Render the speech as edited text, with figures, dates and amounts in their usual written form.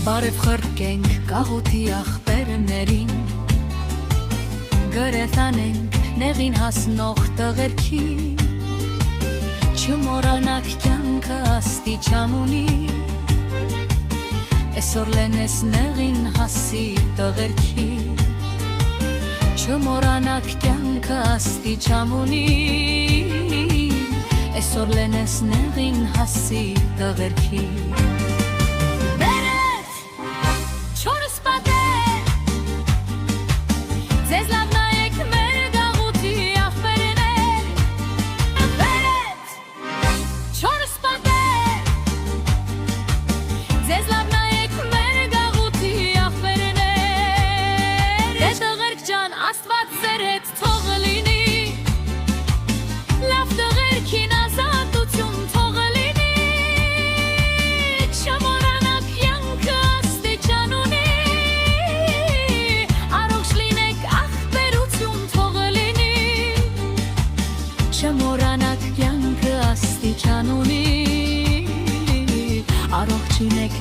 Բարև խրկենք կաղութի աղբերներին, գրեթանենք նեղին հասնող տղերքի, չմորանաք կյանքը աստիճան ունի, այսօր լենես նեղին հասի տղերքի, չմորանաք կյանքը աստիճան ունի, այսօր լենես նեղին հասի տղերքի։ Չմորանաք կյանքը աստիճան ունի, առողջ լինեք